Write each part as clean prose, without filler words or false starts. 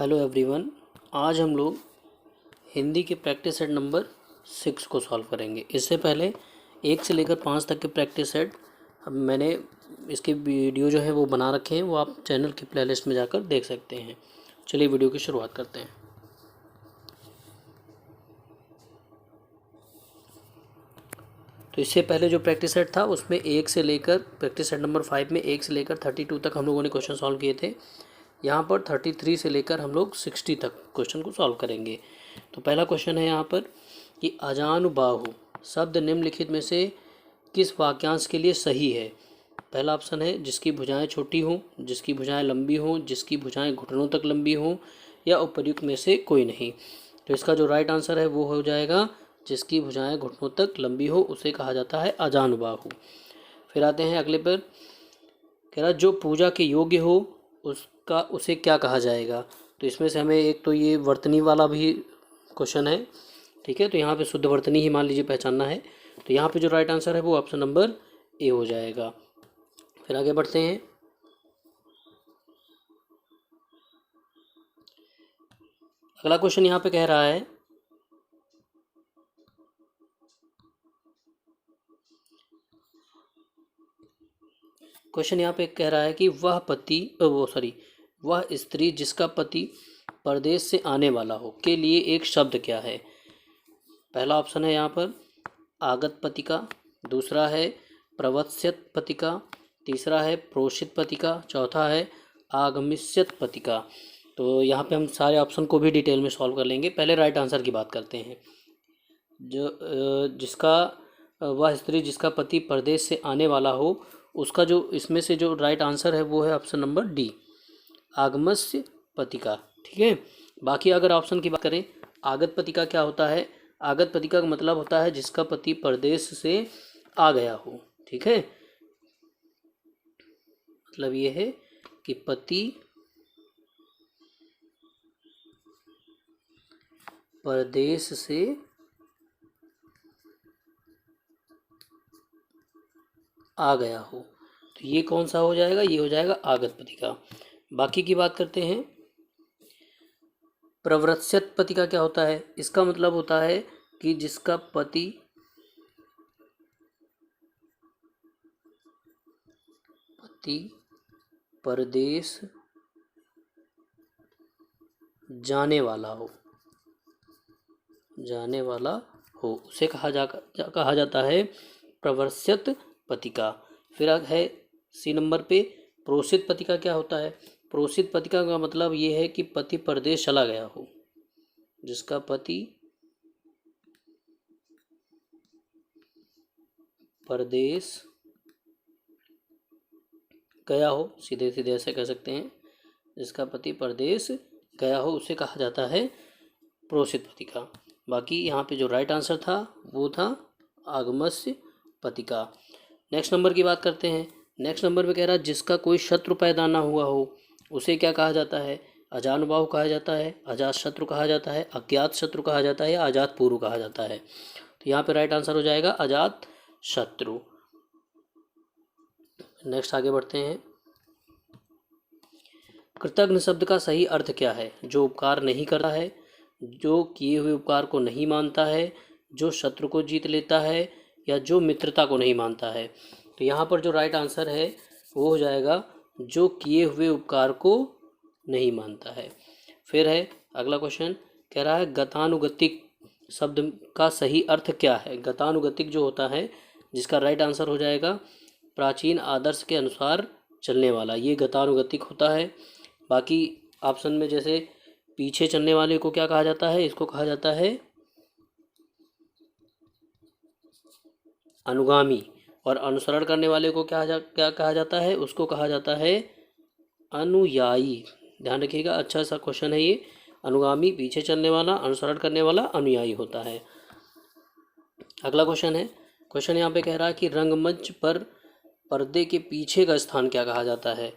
Hello everyone. आज हम लोग हिंदी के प्रैक्टिस सेट नंबर 6 को सॉल्व करेंगे। इससे पहले 1 से लेकर 5 तक के प्रैक्टिस सेट अब मैंने इसके वीडियो जो है वो बना रखे हैं, वो आप चैनल की प्लेलिस्ट में जाकर देख सकते हैं। चलिए वीडियो की शुरुआत करते हैं। तो इससे पहले जो प्रैक्टिस सेट था उसमें 1 से लेकर प्रैक्टिस सेट नंबर 5 में 1 से लेकर 32 तक हम लोगों ने क्वेश्चन सॉल्व किए थे। यहाँ पर 33 से लेकर हम लोग 60 तक क्वेश्चन को सॉल्व करेंगे। तो पहला क्वेश्चन है यहाँ पर कि अजानुबाहु शब्द निम्नलिखित में से किस वाक्यांश के लिए सही है। पहला ऑप्शन है जिसकी भुजाएं छोटी हों, जिसकी भुजाएं लंबी हों, जिसकी भुजाएं घुटनों तक लंबी हों, या उपर्युक्त में से कोई नहीं। तो इसका जो राइट आंसर है वो हो जाएगा जिसकी भुजाएं घुटनों तक लंबी हो, उसे कहा जाता है अजानुबाहु। फिर आते हैं अगले पर, कह रहा जो पूजा के योग्य हो उसे क्या कहा जाएगा। तो इसमें से हमें एक तो ये वर्तनी वाला भी क्वेश्चन है, ठीक है। तो यहाँ पे शुद्ध वर्तनी ही मान लीजिए पहचानना है। तो यहाँ पे जो राइट आंसर है वो ऑप्शन नंबर ए हो जाएगा। फिर आगे बढ़ते हैं। अगला क्वेश्चन यहाँ पे कह रहा है कि वह स्त्री जिसका पति परदेश से आने वाला हो के लिए एक शब्द क्या है। पहला ऑप्शन है यहाँ पर आगत पतिका, दूसरा है प्रवत्स्यत पतिका, तीसरा है प्रोषित पतिका, चौथा है आगमिष्यत पतिका। तो यहाँ पे हम सारे ऑप्शन को भी डिटेल में सॉल्व कर लेंगे। पहले राइट आंसर की बात करते हैं। वह स्त्री जिसका पति परदेश से आने वाला हो, उसका जो इसमें से जो राइट आंसर है वो है ऑप्शन नंबर डी, आगमस्य पतिका, ठीक है। बाकी अगर ऑप्शन की बात करें, आगत पतिका क्या होता है। आगत पतिका का मतलब होता है जिसका पति परदेश से आ गया हो, ठीक है। मतलब ये है कि पति परदेश से आ गया हो, तो ये कौन सा हो जाएगा, ये हो जाएगा आगत पतिका। बाकी की बात करते हैं। प्रवृत्स्यत पतिका क्या होता है। इसका मतलब होता है कि जिसका पति परदेश जाने वाला हो, उसे कहा जाता है प्रवृत्स्यत पतिका। फिर है सी नंबर पे, प्रोषित पतिका क्या होता है। प्रोषित पतिका का मतलब ये है कि पति परदेश चला गया हो, जिसका पति परदेश गया हो, सीधे सीधे ऐसे कह सकते हैं, जिसका पति परदेश गया हो उसे कहा जाता है प्रोषित पतिका। बाकी यहाँ पे जो राइट आंसर था वो था आगमस्य पतिका। नेक्स्ट नंबर की बात करते हैं। नेक्स्ट नंबर पे कह रहा है जिसका कोई शत्रु पैदा ना हुआ हो उसे क्या कहा जाता है। अजानुबाहु कहा जाता है, अजात शत्रु कहा जाता है, अज्ञात शत्रु कहा जाता है, या अजात पूर्व कहा जाता है। तो यहाँ पे राइट आंसर हो जाएगा अजात शत्रु। नेक्स्ट आगे बढ़ते हैं। कृतघ्न शब्द का सही अर्थ क्या है। जो उपकार नहीं करता है, जो किए हुए उपकार को नहीं मानता है, जो शत्रु को जीत लेता है, या जो मित्रता को नहीं मानता है। तो यहाँ पर जो राइट आंसर है वो हो जाएगा जो किए हुए उपकार को नहीं मानता है। फिर है अगला क्वेश्चन, कह रहा है गतानुगतिक शब्द का सही अर्थ क्या है। गतानुगतिक जो होता है, जिसका राइट आंसर हो जाएगा प्राचीन आदर्श के अनुसार चलने वाला, ये गतानुगतिक होता है। बाकी ऑप्शन में जैसे पीछे चलने वाले को क्या कहा जाता है, इसको कहा जाता है अनुगामी, और अनुसरण करने वाले को क्या कहा जाता है, उसको कहा जाता है अनुयायी। ध्यान रखिएगा, अच्छा सा क्वेश्चन है ये। अनुगामी पीछे चलने वाला, अनुसरण करने वाला अनुयायी होता है। अगला क्वेश्चन है, क्वेश्चन यहाँ पे कह रहा है कि रंगमंच पर पर्दे के पीछे का स्थान क्या कहा जाता है।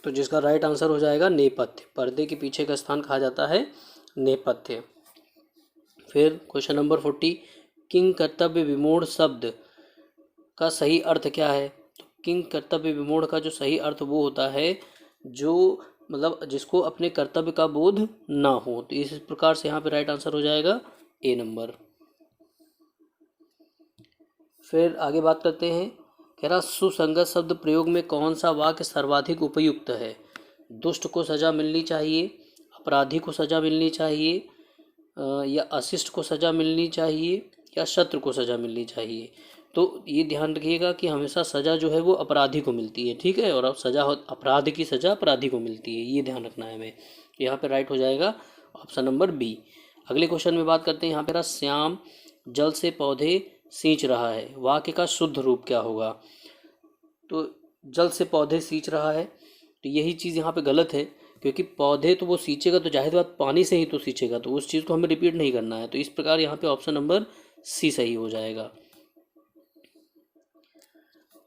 तो जिसका राइट आंसर हो जाएगा नेपथ्य। पर्दे के पीछे का स्थान कहा जाता है नेपथ्य। फिर क्वेश्चन नंबर 40, किंग कर्तव्य विमूढ़ शब्द का सही अर्थ क्या है। तो किंग कर्तव्य विमूढ़ का जो सही अर्थ वो होता है जो मतलब जिसको अपने कर्तव्य का बोध ना हो। तो इस प्रकार से यहाँ पे राइट आंसर हो जाएगा ए नंबर। फिर आगे बात करते हैं, कह रहा सुसंगत शब्द प्रयोग में कौन सा वाक्य सर्वाधिक उपयुक्त है। दुष्ट को सजा मिलनी चाहिए, अपराधी को सजा मिलनी चाहिए, या अशिष्ट को सजा मिलनी चाहिए, या शत्रु को सजा मिलनी चाहिए। तो ये ध्यान रखिएगा कि हमेशा सजा जो है वो अपराधी को मिलती है, ठीक है, और अब सजा अपराध की सजा अपराधी को मिलती है, ये ध्यान रखना है हमें। यहाँ पे राइट हो जाएगा ऑप्शन नंबर बी। अगले क्वेश्चन में बात करते हैं, यहाँ पे श्याम जल से पौधे सींच रहा है, वाक्य का शुद्ध रूप क्या होगा। तो जल से पौधे सींच रहा है, तो यही चीज़ यहाँ पे गलत है, क्योंकि पौधे तो वो सींचेगा तो जाहिर बात पानी से ही तो सींचेगा, तो उस चीज़ को हमें रिपीट नहीं करना है। तो इस प्रकार यहाँ पे ऑप्शन नंबर सी सही हो जाएगा।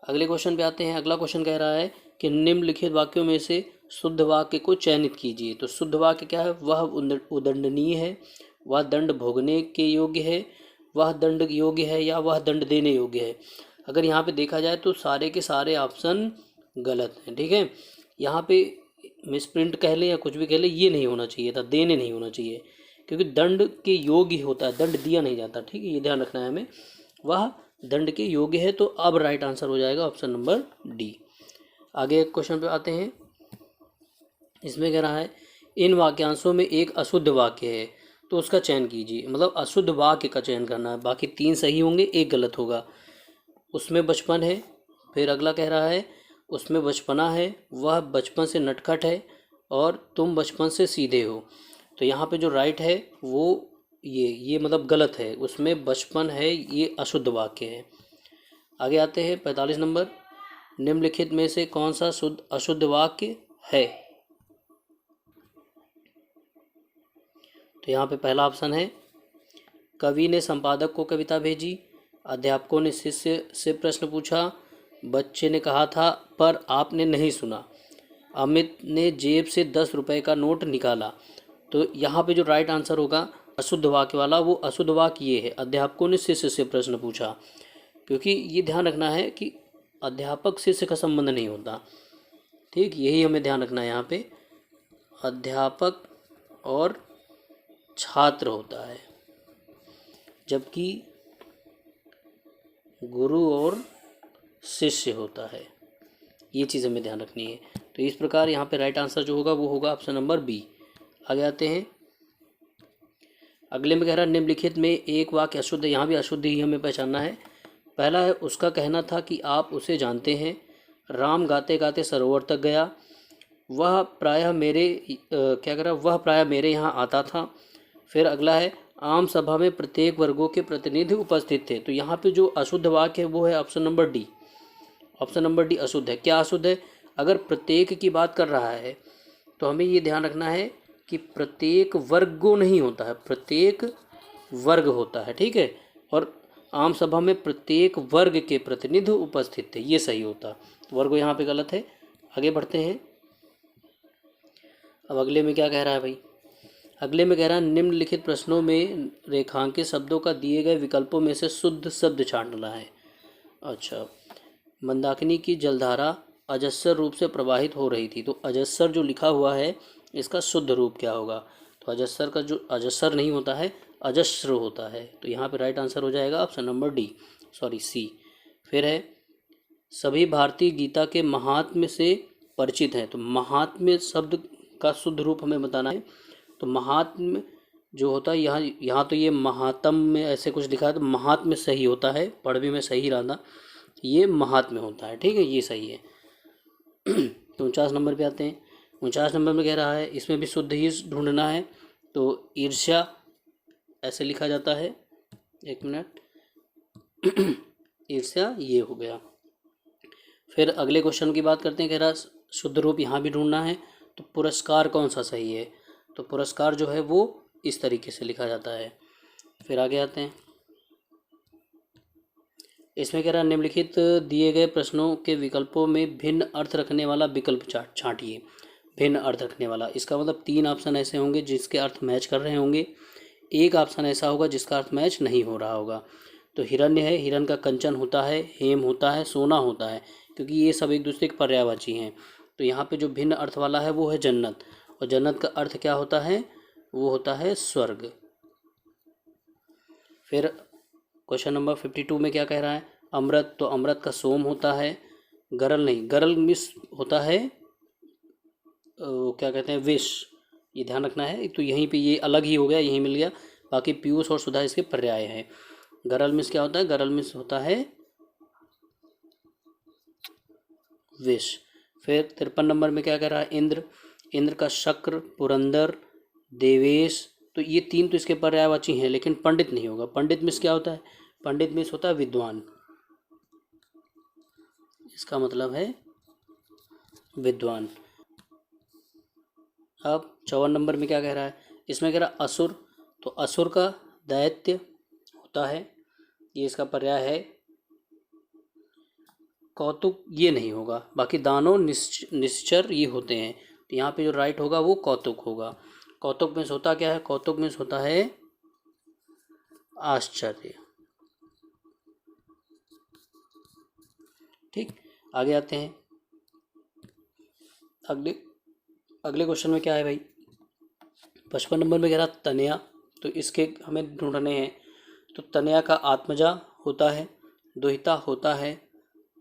अगले क्वेश्चन पे आते हैं। अगला क्वेश्चन कह रहा है कि निम्नलिखित वाक्यों में से शुद्ध वाक्य को चयनित कीजिए। तो शुद्ध वाक्य क्या है, वह उदंडनीय है, वह दंड भोगने के योग्य है, वह दंड योग्य है, या वह दंड देने योग्य है। अगर यहाँ पे देखा जाए तो सारे के सारे ऑप्शन गलत हैं, ठीक है। यहाँ पे मिसप्रिंट कह लें या कुछ भी कह लें, ये नहीं होना चाहिए था, देने नहीं होना चाहिए, क्योंकि दंड के योग्य होता है, दंड दिया नहीं जाता, ठीक है, ये ध्यान रखना है हमें। वह दंड के योग्य है, तो अब राइट आंसर हो जाएगा ऑप्शन नंबर डी। आगे एक क्वेश्चन पे आते हैं। इसमें कह रहा है इन वाक्यांशों में एक अशुद्ध वाक्य है, तो उसका चयन कीजिए। मतलब अशुद्ध वाक्य का चयन करना है, बाकी 3 सही होंगे, एक गलत होगा। उसमें बचपन है, फिर अगला कह रहा है उसमें बचपना है, वह बचपन से नटखट है, और तुम बचपन से सीधे हो। तो यहाँ पे जो राइट है वो ये मतलब गलत है, उसमें बचपन है, ये अशुद्ध वाक्य है। आगे आते हैं 45 नंबर, निम्नलिखित में से कौन सा शुद्ध अशुद्ध वाक्य है। तो यहाँ पे पहला ऑप्शन है, कवि ने संपादक को कविता भेजी, अध्यापकों ने शिष्य से प्रश्न पूछा, बच्चे ने कहा था पर आपने नहीं सुना, अमित ने जेब से 10 रुपये का नोट निकाला। तो यहाँ पे जो राइट आंसर होगा अशुद्ध वाक्य वाला, वो अशुद्ध वाक्य ये है, अध्यापकों ने शिष्य से प्रश्न पूछा, क्योंकि ये ध्यान रखना है कि अध्यापक शिष्य का संबंध नहीं होता, ठीक, यही हमें ध्यान रखना है। यहाँ पे अध्यापक और छात्र होता है, जबकि गुरु और शिष्य होता है, ये चीज़ हमें ध्यान रखनी है। तो इस प्रकार यहाँ पे राइट आंसर जो होगा वो होगा ऑप्शन नंबर बी। आगे आते हैं। अगले में कह रहा है निम्नलिखित में एक वाक्य अशुद्ध है, यहाँ भी अशुद्ध ही हमें पहचानना है। पहला है, उसका कहना था कि आप उसे जानते हैं, राम गाते गाते सरोवर तक गया, वह प्रायः मेरे यहाँ आता था। फिर अगला है, आम सभा में प्रत्येक वर्गों के प्रतिनिधि उपस्थित थे। तो यहाँ पे जो अशुद्ध वाक्य है वो है option number D. Option number D अशुद्ध है। क्या अशुद्ध है, अगर प्रत्येक की बात कर रहा है तो हमें ये ध्यान रखना है कि प्रत्येक वर्गों नहीं होता है, प्रत्येक वर्ग होता है, ठीक है, और आम सभा में प्रत्येक वर्ग के प्रतिनिधि उपस्थित थे, ये सही होता। वर्ग यहाँ पे गलत है। आगे बढ़ते हैं। अब अगले में क्या कह रहा है भाई, अगले में कह रहा है निम्नलिखित प्रश्नों में रेखांकित शब्दों का दिए गए विकल्पों में से शुद्ध शब्द छांटना है। अच्छा, मंदाकिनी की जलधारा अजस्र रूप से प्रवाहित हो रही थी। तो अजस्र जो लिखा हुआ है इसका शुद्ध रूप क्या होगा। तो अजस्र का जो अजस्र नहीं होता है, अजस्र होता है। तो यहाँ पे राइट आंसर हो जाएगा ऑप्शन नंबर सी। फिर है, सभी भारतीय गीता के महात्म्य से परिचित हैं। तो महात्म्य शब्द का शुद्ध रूप हमें बताना है। तो महात्म्य जो होता है, यहाँ तो ये महात्म में ऐसे कुछ लिखा है, तो महात्म्य सही होता है, पढ़ भी मैं सही रहा था, ये महात्म्य होता है, ठीक है, ये सही है। तो 49 नंबर पे आते हैं। 49 नंबर में कह रहा है इसमें भी शुद्ध ही ढूंढना है। तो ईर्ष्या ऐसे लिखा जाता है, एक मिनट, ईर्ष्या ये हो गया। फिर अगले क्वेश्चन की बात करते हैं, कह रहा शुद्ध रूप यहाँ भी ढूंढना है। तो पुरस्कार कौन सा सही है। तो पुरस्कार जो है वो इस तरीके से लिखा जाता है। फिर आगे आते हैं। इसमें कह रहा निम्नलिखित दिए गए प्रश्नों के विकल्पों में भिन्न अर्थ रखने वाला विकल्प छांटिए। भिन्न अर्थ रखने वाला, इसका मतलब 3 ऑप्शन ऐसे होंगे जिसके अर्थ मैच कर रहे होंगे, एक ऑप्शन ऐसा होगा जिसका अर्थ मैच नहीं हो रहा होगा। तो हिरण्य है, हिरण का कंचन होता है, हेम होता है, सोना होता है, क्योंकि ये सब एक दूसरे के पर्यायवाची हैं। तो यहाँ पे जो भिन्न अर्थ वाला है वो है जन्नत, और जन्नत का अर्थ क्या होता है, वो होता है स्वर्ग। फिर क्वेश्चन नंबर 52 में क्या कह रहा है, अमृत, तो अमृत का सोम होता है, गरल नहीं, गरल मिस होता है क्या कहते हैं, विष, ये ध्यान रखना है। तो यहीं पे ये अलग ही हो गया, यहीं मिल गया, बाकी पीयूष और सुधा इसके पर्याय हैं। गरल मिस क्या होता है, गरल मिस होता है विष। फिर 53 नंबर में क्या कह रहा है, इंद्र, इंद्र का शक्र, पुरंदर, देवेश, तो ये तीन तो इसके पर्यायवाची हैं, लेकिन पंडित नहीं होगा। पंडित मिस क्या होता है, पंडित मिस होता है विद्वान, इसका मतलब है विद्वान। अब 54 नंबर में क्या कह रहा है, इसमें कह रहा है असुर, तो असुर का दैत्य होता है, ये इसका पर्याय है। कौतुक ये नहीं होगा, बाकी दानव निश्चर ये होते हैं, तो यहाँ पे जो राइट होगा वो कौतुक होगा। कौतुक में होता क्या है, कौतुक में होता है आश्चर्य। ठीक, आगे आते हैं। अगले क्वेश्चन में क्या है भाई, 55 नंबर में कह रहा तनया, तो इसके हमें ढूंढने हैं। तो तनया का आत्मजा होता है, दुहिता होता है,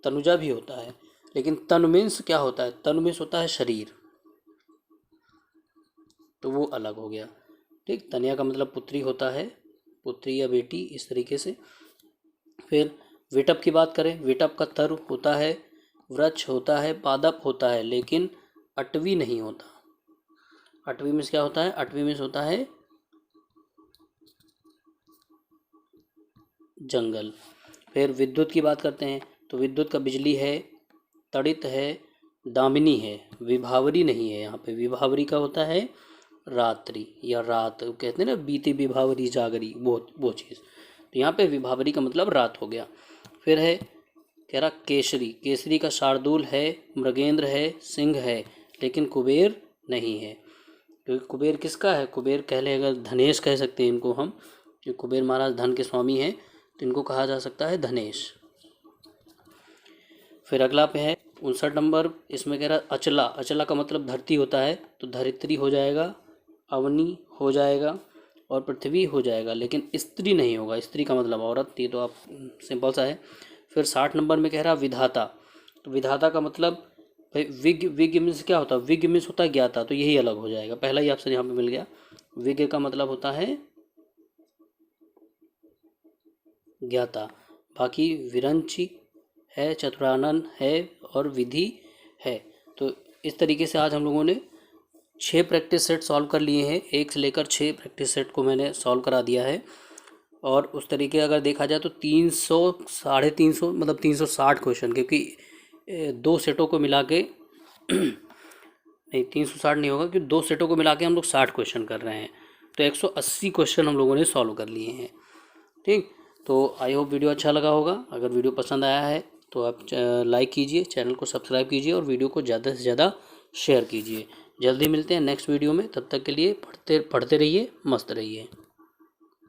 तनुजा भी होता है, लेकिन तनुमिंस क्या होता है, तनुमिंस होता है शरीर, तो वो अलग हो गया। ठीक, तनया का मतलब पुत्री होता है, पुत्री या बेटी, इस तरीके से। फिर विटप की बात करें, विटप का तर होता है, वृक्ष होता है, पादप होता है, लेकिन अटवी नहीं होता। अटवी में क्या होता है, अटवी में होता है जंगल। फिर विद्युत की बात करते हैं, तो विद्युत का बिजली है, तड़ित है, दामिनी है, विभावरी नहीं है। यहाँ पे विभावरी का होता है रात्रि या रात, कहते हैं ना बीती विभावरी जागरी, वो चीज़, तो यहाँ पे विभावरी का मतलब रात हो गया। फिर है कह रहा केसरी, केसरी का शार्दूल है, मृगेंद्र है, सिंह है, लेकिन कुबेर नहीं है। क्योंकि कुबेर किसका है, कुबेर कह ले, अगर धनेश कह सकते हैं इनको हम, क्योंकि कुबेर महाराज धन के स्वामी हैं, तो इनको कहा जा सकता है धनेश। फिर अगला पे है 59 नंबर, इसमें कह रहा अचला, अचला का मतलब धरती होता है, तो धरित्री हो जाएगा, अवनी हो जाएगा, और पृथ्वी हो जाएगा, लेकिन स्त्री नहीं होगा, स्त्री का मतलब औरत, ये तो आप सिंपल सा है। फिर 60 नंबर में कह रहा विधाता, तो विधाता का मतलब भाई विज्ञ मीन्स क्या होता है, विज्ञ मीन्स होता है ज्ञाता, तो यही अलग हो जाएगा, पहला ही ऑप्शन यहाँ पे मिल गया। विज्ञ का मतलब होता है ज्ञाता, बाकी विरंची है, चतुरानन है, और विधि है। तो इस तरीके से आज हम लोगों ने 6 प्रैक्टिस सेट सॉल्व कर लिए हैं, 1 से लेकर 6 प्रैक्टिस सेट को मैंने सॉल्व करा दिया है। और उस तरीके अगर देखा जाए तो 300 350 मतलब 360 क्वेश्चन, क्योंकि 2 सेटों को मिला के नहीं 360 नहीं होगा, क्योंकि 2 सेटों को मिला के हम लोग 60 क्वेश्चन कर रहे हैं, तो 180 क्वेश्चन हम लोगों ने सॉल्व कर लिए हैं। ठीक, तो आई होप वीडियो अच्छा लगा होगा। अगर वीडियो पसंद आया है तो आप लाइक कीजिए, चैनल को सब्सक्राइब कीजिए, और वीडियो को ज़्यादा से ज़्यादा शेयर कीजिए। जल्दी मिलते हैं नेक्स्ट वीडियो में, तब तक के लिए पढ़ते रहिए, मस्त रहिए।